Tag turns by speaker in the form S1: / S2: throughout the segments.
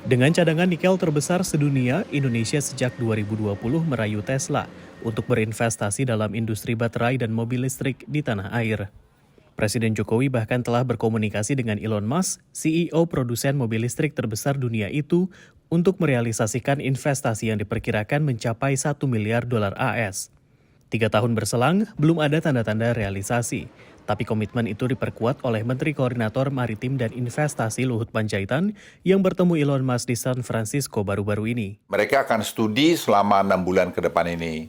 S1: Dengan cadangan nikel terbesar sedunia, Indonesia sejak 2020 merayu Tesla untuk berinvestasi dalam industri baterai dan mobil listrik di tanah air. Presiden Jokowi bahkan telah berkomunikasi dengan Elon Musk, CEO produsen mobil listrik terbesar dunia itu, untuk merealisasikan investasi yang diperkirakan mencapai 1 miliar dolar AS. 3 tahun berselang, belum ada tanda-tanda realisasi. Tapi komitmen itu diperkuat oleh Menteri Koordinator Maritim dan Investasi Luhut Panjaitan yang bertemu Elon Musk di San Francisco baru-baru ini.
S2: Mereka akan studi selama 6 bulan ke depan ini.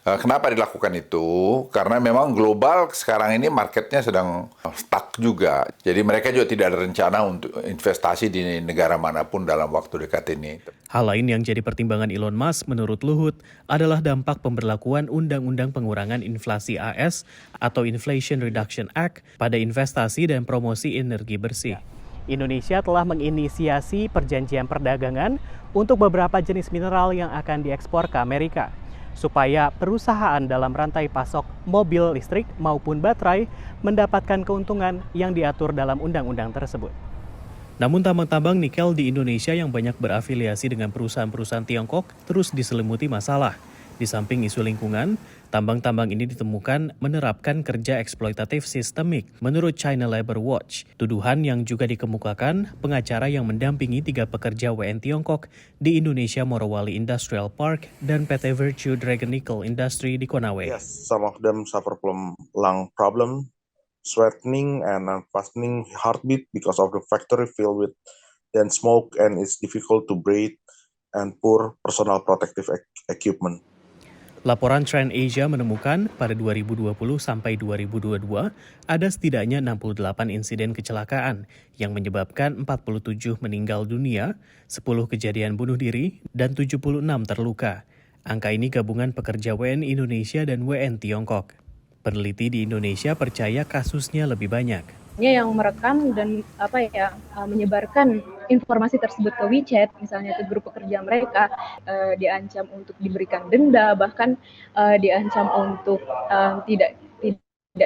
S2: Kenapa dilakukan itu? Karena memang global sekarang ini marketnya sedang stuck juga. Jadi mereka juga tidak ada rencana untuk investasi di negara manapun dalam waktu dekat ini.
S1: Hal lain yang jadi pertimbangan Elon Musk menurut Luhut adalah dampak pemberlakuan Undang-Undang Pengurangan Inflasi AS atau Inflation Reduction Act pada investasi dan promosi energi bersih. Indonesia telah menginisiasi perjanjian perdagangan untuk beberapa jenis mineral yang akan diekspor ke Amerika, supaya perusahaan dalam rantai pasok mobil listrik maupun baterai mendapatkan keuntungan yang diatur dalam undang-undang tersebut. Namun tambang-tambang nikel di Indonesia yang banyak berafiliasi dengan perusahaan-perusahaan Tiongkok terus diselimuti masalah. Di samping isu lingkungan, tambang-tambang ini ditemukan menerapkan kerja eksploitatif sistemik menurut China Labor Watch. Tuduhan yang juga dikemukakan pengacara yang mendampingi 3 pekerja WN Tiongkok di Indonesia Morowali Industrial Park dan PT Virtue Dragon Nickel Industry di Konawe.
S3: Yes, some of them suffer from lung problem, sweating and unfastening heartbeat because of the factory filled with dense smoke and it's difficult to breathe and poor personal protective equipment.
S1: Laporan Trend Asia menemukan pada 2020 sampai 2022 ada setidaknya 68 insiden kecelakaan yang menyebabkan 47 meninggal dunia, 10 kejadian bunuh diri, dan 76 terluka. Angka ini gabungan pekerja WN Indonesia dan WN Tiongkok. Peneliti di Indonesia percaya kasusnya lebih banyak.
S4: Yang merekam dan menyebarkan informasi tersebut ke WeChat, misalnya ke grup pekerja mereka, diancam untuk diberikan denda, bahkan diancam untuk tidak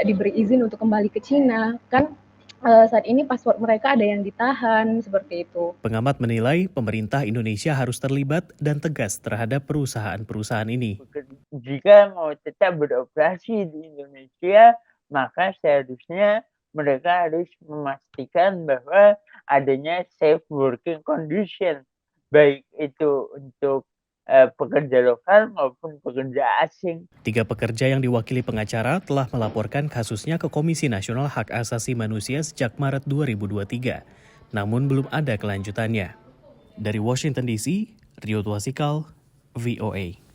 S4: diberi izin untuk kembali ke Cina. Kan saat ini password mereka ada yang ditahan, seperti itu.
S1: Pengamat menilai pemerintah Indonesia harus terlibat dan tegas terhadap perusahaan-perusahaan ini.
S5: Jika mau tetap beroperasi di Indonesia, maka seharusnya mereka harus memastikan bahwa adanya safe working condition, baik itu untuk pekerja lokal maupun pekerja asing.
S1: 3 pekerja yang diwakili pengacara telah melaporkan kasusnya ke Komisi Nasional Hak Asasi Manusia sejak Maret 2023. Namun belum ada kelanjutannya. Dari Washington DC, Rio Tuasikal, VOA.